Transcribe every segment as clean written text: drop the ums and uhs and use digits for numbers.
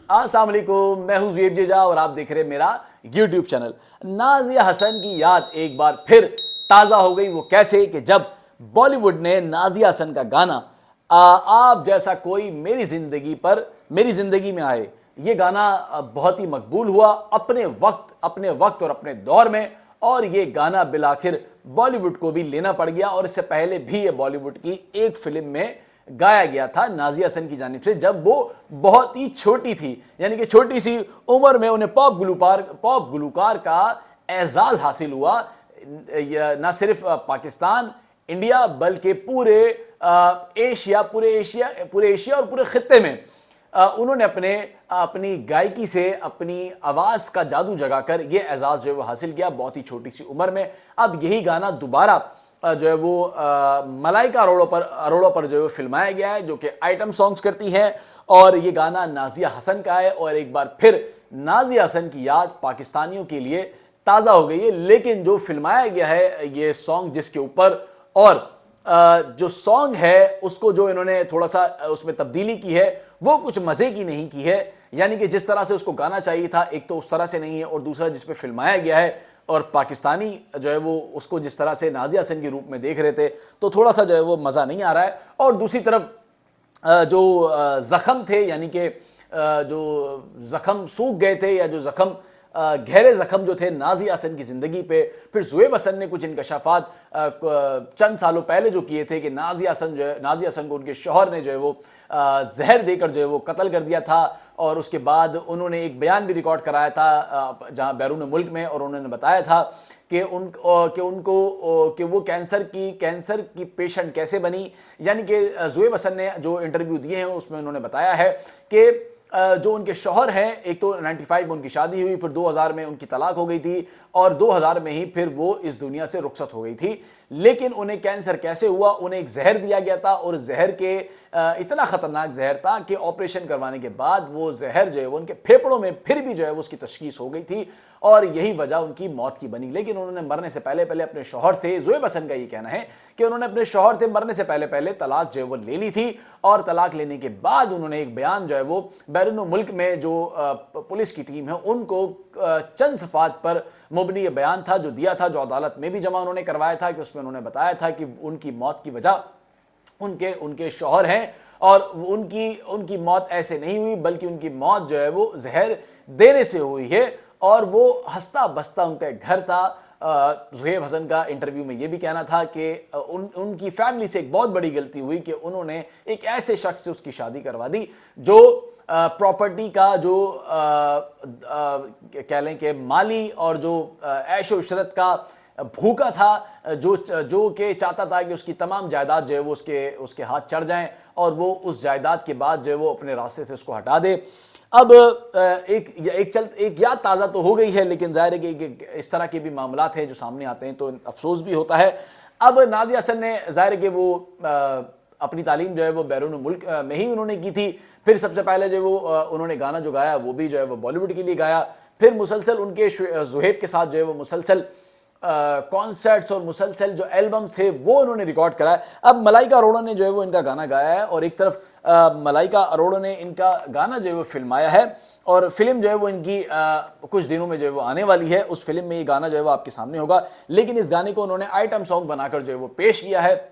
अस्सलाम वालेकुम, मैं हूं ज़ुएब जेजा और आप देख रहे हैं मेरा यूट्यूब चैनल। नाज़िया हसन की याद एक बार फिर ताज़ा हो गई। वो कैसे कि जब बॉलीवुड ने नाज़िया हसन का गाना आप जैसा कोई मेरी ज़िंदगी में आए, ये गाना बहुत ही मकबूल हुआ अपने वक्त और अपने दौर में। और ये गाना बिलाखिर बॉलीवुड को भी लेना पड़ गया और इससे पहले भी ये बॉलीवुड की एक फिल्म में गाया गया था नाज़िया हसन की जानिब से, जब वो बहुत ही छोटी थी। यानी कि छोटी सी उम्र में उन्हें पॉप गुलूकार का एजाज़ हासिल हुआ। ना सिर्फ पाकिस्तान, इंडिया, बल्कि पूरे एशिया और पूरे खित्ते में उन्होंने अपनी गायकी से अपनी आवाज़ का जादू जगाकर ये एजाज़ जो है वो हासिल किया बहुत ही छोटी सी उम्र में। अब यही गाना दोबारा जो है वो मलाइका अरोड़ा पर जो है फिल्माया गया है, जो कि आइटम सॉन्ग्स करती हैं। और ये गाना नाज़िया हसन का है और एक बार फिर नाज़िया हसन की याद पाकिस्तानियों के लिए ताज़ा हो गई है। लेकिन जो फिल्माया गया है ये सॉन्ग जिसके ऊपर, और जो सॉन्ग है उसको जो इन्होंने थोड़ा सा उसमें तब्दीली की है वो कुछ मज़े की नहीं की है। यानी कि जिस तरह से उसको गाना चाहिए था, एक तो उस तरह से नहीं है, और दूसरा जिस पे फिल्माया गया है और पाकिस्तानी जो है वो उसको जिस तरह से नाज़िया हसन के रूप में देख रहे थे, तो थोड़ा सा जो है वो मज़ा नहीं आ रहा है। और दूसरी तरफ जो ज़ख़म थे, यानी कि जो ज़ख़म सूख गए थे, या जो ज़ख़म गहरे ज़ख़म जो थे नाज़िया हसन की ज़िंदगी पे, फिर ज़ुएब हसन ने कुछ इंकशाफात चंद सालों पहले जो किए थे कि नाज़िया हसन को उनके शौहर ने जो है वो जहर देकर जो है वो कत्ल कर दिया था। और उसके बाद उन्होंने एक बयान भी रिकॉर्ड कराया था जहां बैरून मुल्क में, और उन्होंने बताया था कि वो कैंसर की पेशेंट कैसे बनी। यानी कि ज़ुएब हसन ने जो इंटरव्यू दिए हैं उसमें उन्होंने बताया है कि जो उनके शौहर हैं, एक तो 95 में उनकी शादी हुई, फिर 2000 में उनकी तलाक हो गई थी, और 2000 में ही फिर वो इस दुनिया से रुखसत हो गई थी। लेकिन उन्हें कैंसर कैसे हुआ, उन्हें एक जहर दिया गया था, और जहर के इतना ख़तरनाक जहर था कि ऑपरेशन करवाने के बाद वो जहर जो है वो उनके फेफड़ों में फिर भी जो है वो उसकी तशख़ीस हो गई थी, और यही वजह उनकी मौत की बनी। लेकिन उन्होंने मरने से पहले अपने शौहर से, ज़ुएब हसन का ये कहना है कि उन्होंने अपने शौहर से मरने से पहले तलाक जो है वो ले ली थी, और तलाक लेने के बाद उन्होंने एक बयान जो है वो बैरून मुल्क में जो पुलिस की टीम है उनको चंद सफ़ात पर मुबनी ये बयान था जो दिया था, जो अदालत में भी जमा उन्होंने करवाया था, कि उसमें उन्होंने बताया था कि उनकी मौत की वजह उनके शौहर हैं, और उनकी मौत ऐसे नहीं हुई, बल्कि उनकी मौत जो है वो जहर देने से हुई है, और वो हंसता बसता उनका घर था। ज़ुएब हसन का इंटरव्यू में ये भी कहना था कि उनकी फैमिली से एक बहुत बड़ी गलती हुई कि उन्होंने एक ऐसे शख्स से उसकी शादी करवा दी जो प्रॉपर्टी का जो कह लें कि माली और जो ऐशो इशरत का भूखा था, जो कि चाहता था कि उसकी तमाम जायदाद जो है वो उसके हाथ चढ़ जाएं, और वो उस जायदाद के बाद जो है वो अपने रास्ते से उसको हटा दे। अब एक याद ताज़ा तो हो गई है, लेकिन जाहिर है कि इस तरह के भी मामलात हैं जो सामने आते हैं, तो अफसोस भी होता है। अब नाज़िया हसन ने जाहिर है कि वो अपनी तालीम जो है वो बैरून मुल्क में ही उन्होंने की थी। फिर सबसे पहले जो वो उन्होंने गाना जो गाया वो भी जो है वो बॉलीवुड के लिए गाया। फिर मुसलसल उनके ज़ुहैब के साथ जो है वो मुसलसल कॉन्सर्ट्स और मुसलसल जो एल्बम्स थे वो उन्होंने रिकॉर्ड कराया। अब मलाइका अरोड़ा ने जो है वो इनका गाना गाया है, और एक तरफ मलाइका अरोड़ा ने इनका गाना जो है वो फिल्माया है, और फिल्म जो है वो इनकी कुछ दिनों में जो है वो आने वाली है। उस फिल्म में ये गाना जो है वो आपके सामने होगा, लेकिन इस गाने को उन्होंने आइटम सॉन्ग बनाकर जो है वो पेश किया है,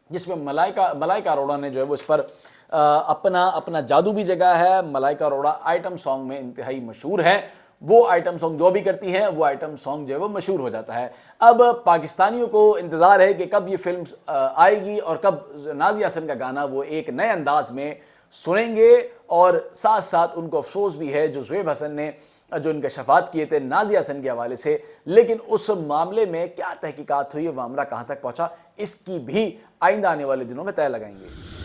जिसमें मलाइका अरोड़ा ने जो है वो इस पर अपना जादू भी जगाया है। मलाइका अरोड़ा आइटम सॉन्ग में इंतहाई मशहूर है, वो आइटम सॉन्ग जो भी करती हैं वो आइटम सॉन्ग जो है वो मशहूर हो जाता है। अब पाकिस्तानियों को इंतज़ार है कि कब ये फिल्म आएगी और कब नाज़िया हसन का गाना वो एक नए अंदाज में सुनेंगे, और साथ साथ उनको अफसोस भी है जो ज़ुएब हसन ने जो इनके शफात किए थे नाज़िया हसन के हवाले से, लेकिन उस मामले में क्या तहकीकात हुई, मामला कहाँ तक पहुँचा, इसकी भी आइंदा आने वाले दिनों में तय लगाएंगे।